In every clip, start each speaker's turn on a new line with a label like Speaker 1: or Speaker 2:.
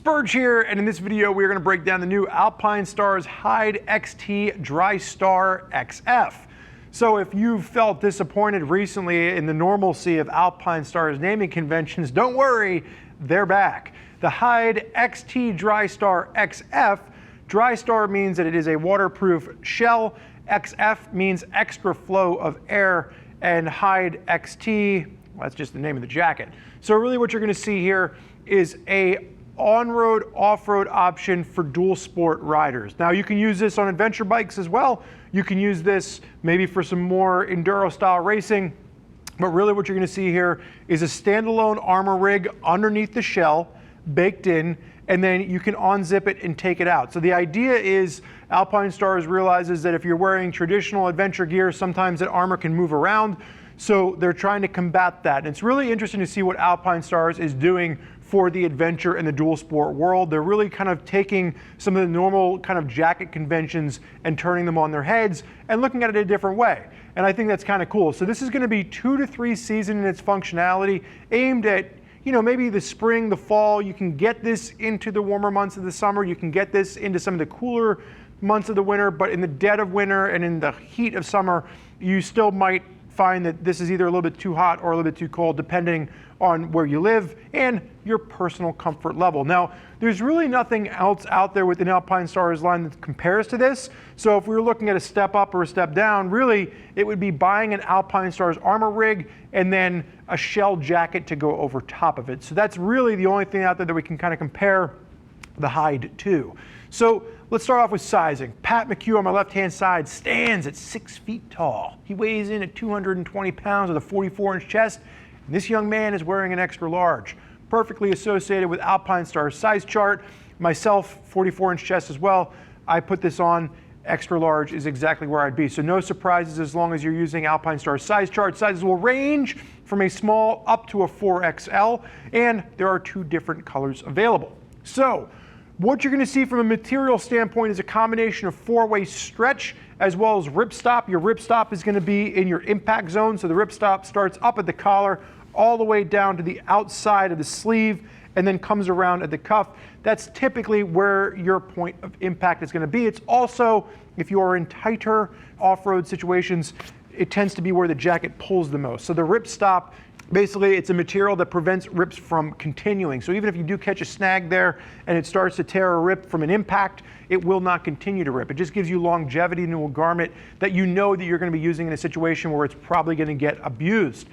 Speaker 1: Spurge here, and in this video we are going to break down the new Alpinestars Hyde XT Drystar XF. So if you've felt disappointed recently in the normalcy of Alpinestars naming conventions, don't worry, they're back. The Hyde XT Drystar XF, Drystar means that it is a waterproof shell, XF means extra flow of air, and Hyde XT, well, that's just the name of the jacket. So really what you're going to see here is a on-road, off-road option for dual sport riders. Now you can use this on adventure bikes as well. You can use this maybe for some more enduro style racing, but really what you're going to see here is a standalone armor rig underneath the shell, baked in, and then you can unzip it and take it out. So the idea is Alpinestars realizes that if you're wearing traditional adventure gear, sometimes that armor can move around. So they're trying to combat that. And it's really interesting to see what Alpinestars is doing for the adventure and the dual sport world. They're really kind of taking some of the normal kind of jacket conventions and turning them on their heads and looking at it a different way. And I think that's kind of cool. So this is going to be 2 to 3 season in its functionality, aimed at, you know, maybe the spring, the fall. You can get this into the warmer months of the summer. You can get this into some of the cooler months of the winter, but in the dead of winter and in the heat of summer, you still might find that this is either a little bit too hot or a little bit too cold, depending on where you live and your personal comfort level. Now, there's really nothing else out there within Alpinestars line that compares to this. So if we were looking at a step up or a step down, really, it would be buying an Alpinestars armor rig and then a shell jacket to go over top of it. So that's really the only thing out there that we can kind of compare the Hyde to. So let's start off with sizing. Pat McHugh on my left-hand side stands at 6 feet tall. He weighs in at 220 pounds with a 44-inch chest. And this young man is wearing an extra large, perfectly associated with Alpinestars size chart. Myself, 44-inch chest as well. I put this on, extra large is exactly where I'd be. So no surprises as long as you're using Alpinestars size chart. Sizes will range from a small up to a 4XL, and there are 2 different colors available. So what you're going to see from a material standpoint is a combination of 4-way stretch as well as ripstop. Your ripstop is going to be in your impact zone. So the ripstop starts up at the collar all the way down to the outside of the sleeve and then comes around at the cuff. That's typically where your point of impact is going to be. It's also, if you are in tighter off-road situations, it tends to be where the jacket pulls the most. So the ripstop, basically, it's a material that prevents rips from continuing. So even if you do catch a snag there and it starts to tear or rip from an impact, it will not continue to rip. It just gives you longevity into a garment that you know that you're going to be using in a situation where it's probably going to get abused.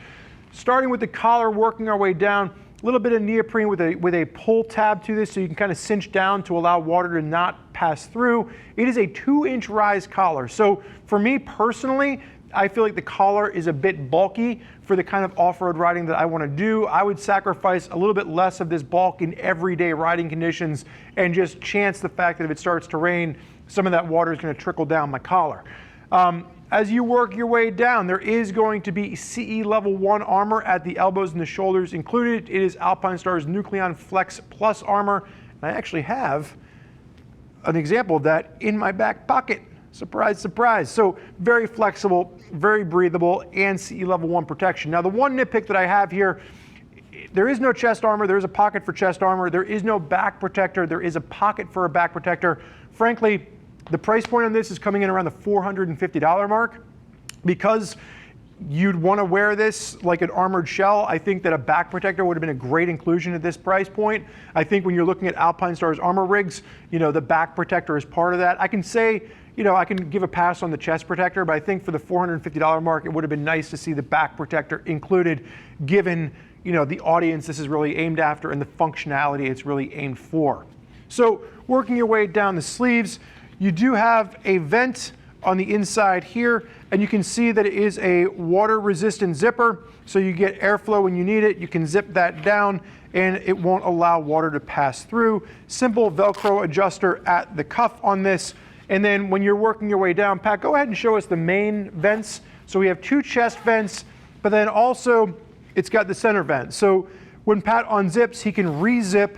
Speaker 1: Starting with the collar, working our way down, a little bit of neoprene with a pull tab to this so you can kind of cinch down to allow water to not pass through. It is a 2-inch rise collar. So for me personally, I feel like the collar is a bit bulky for the kind of off-road riding that I want to do. I would sacrifice a little bit less of this bulk in everyday riding conditions and just chance the fact that if it starts to rain, some of that water is going to trickle down my collar. As you work your way down, there is going to be CE level 1 armor at the elbows and the shoulders included. It is Alpinestars Nucleon Flex Plus armor. And I actually have an example of that in my back pocket. Surprise, surprise. So very flexible, very breathable, and CE level 1 protection. Now the one nitpick that I have here, there is no chest armor. There is a pocket for chest armor. There is no back protector. There is a pocket for a back protector. Frankly, the price point on this is coming in around the $450 mark. Because you'd want to wear this like an armored shell, I think that a back protector would have been a great inclusion at this price point. I think when you're looking at Alpinestars armor rigs, you know, the back protector is part of that. I can say, you know, I can give a pass on the chest protector, but I think for the $450 mark, it would have been nice to see the back protector included, given, you know, the audience this is really aimed after and the functionality it's really aimed for. So working your way down the sleeves, you do have a vent on the inside here, and you can see that it is a water-resistant zipper, so you get airflow when you need it. You can zip that down, and it won't allow water to pass through. Simple Velcro adjuster at the cuff on this. And then when you're working your way down, Pat, go ahead and show us the main vents. So we have 2 chest vents, but then also it's got the center vent. So when Pat unzips, he can re-zip,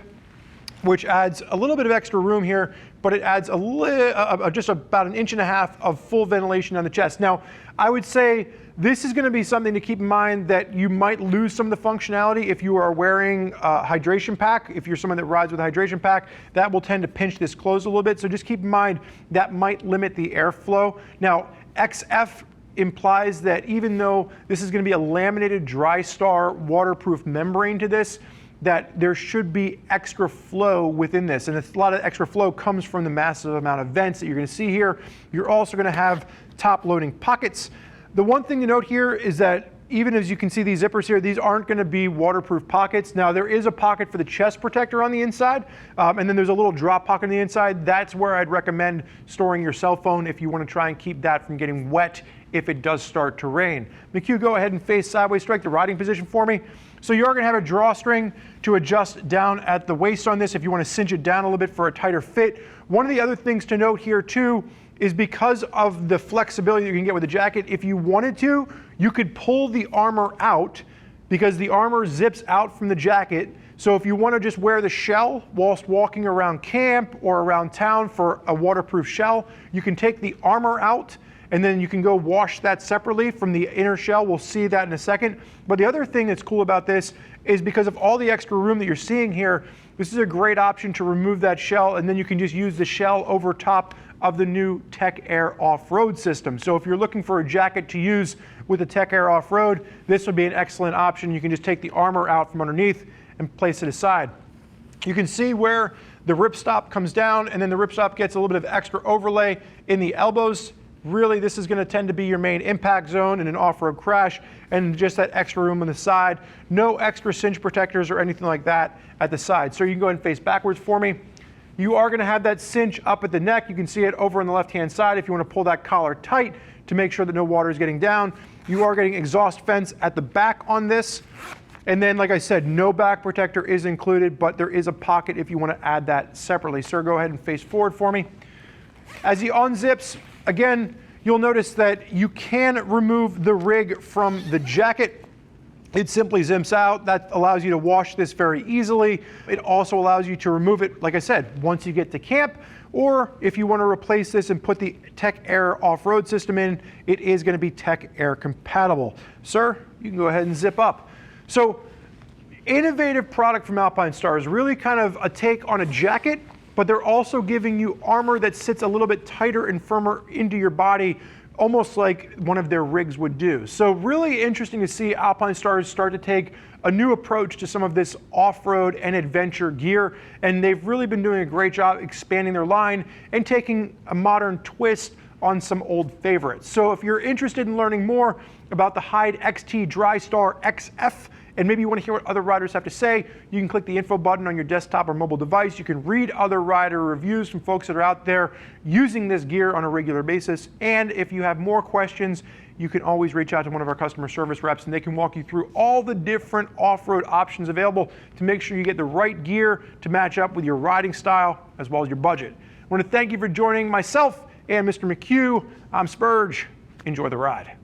Speaker 1: which adds a little bit of extra room here, but it adds just about 1.5 inches of full ventilation on the chest. Now, I would say this is going to be something to keep in mind, that you might lose some of the functionality if you are wearing a hydration pack. If you're someone that rides with a hydration pack, that will tend to pinch this closed a little bit. So just keep in mind that might limit the airflow. Now, XF implies that even though this is going to be a laminated Drystar waterproof membrane to this, that there should be extra flow within this. And a lot of extra flow comes from the massive amount of vents that you're going to see here. You're also going to have top loading pockets. The one thing to note here is that even as you can see these zippers here, these aren't going to be waterproof pockets. Now there is a pocket for the chest protector on the inside, and then there's a little drop pocket on the inside. That's where I'd recommend storing your cell phone if you want to try and keep that from getting wet if it does start to rain. McHugh, go ahead and face sideways, strike the riding position for me. So you are going to have a drawstring to adjust down at the waist on this if you want to cinch it down a little bit for a tighter fit. One of the other things to note here too is because of the flexibility you can get with the jacket, if you wanted to, you could pull the armor out because the armor zips out from the jacket. So if you want to just wear the shell whilst walking around camp or around town for a waterproof shell, you can take the armor out and then you can go wash that separately from the inner shell. We'll see that in a second. But the other thing that's cool about this is because of all the extra room that you're seeing here, this is a great option to remove that shell, and then you can just use the shell over top of the new Tech Air off-road system. So if you're looking for a jacket to use with the Tech Air off-road, this would be an excellent option. You can just take the armor out from underneath and place it aside. You can see where the ripstop comes down, and then the ripstop gets a little bit of extra overlay in the elbows. Really, this is going to tend to be your main impact zone in an off-road crash, and just that extra room on the side. No extra cinch protectors or anything like that at the side. So you can go ahead and face backwards for me. You are going to have that cinch up at the neck. You can see it over on the left-hand side if you want to pull that collar tight to make sure that no water is getting down. You are getting exhaust vents at the back on this. And then, like I said, no back protector is included, but there is a pocket if you want to add that separately. Sir, go ahead and face forward for me. As he unzips, again, you'll notice that you can remove the rig from the jacket. It simply zips out. That allows you to wash this very easily. It also allows you to remove it, like I said, once you get to camp, or if you want to replace this and put the Tech Air off-road system in, it is going to be Tech Air compatible. Sir, you can go ahead and zip up. So, innovative product from Alpinestars, really kind of a take on a jacket, but they're also giving you armor that sits a little bit tighter and firmer into your body, almost like one of their rigs would do. So really interesting to see Alpinestars start to take a new approach to some of this off-road and adventure gear, and they've really been doing a great job expanding their line and taking a modern twist on some old favorites. So if you're interested in learning more about the Hyde XT Drystar XF, and maybe you want to hear what other riders have to say, you can click the info button on your desktop or mobile device. You can read other rider reviews from folks that are out there using this gear on a regular basis. And if you have more questions, you can always reach out to one of our customer service reps, and they can walk you through all the different off-road options available to make sure you get the right gear to match up with your riding style as well as your budget. I want to thank you for joining myself and Mr. McHugh. I'm Spurge. Enjoy the ride.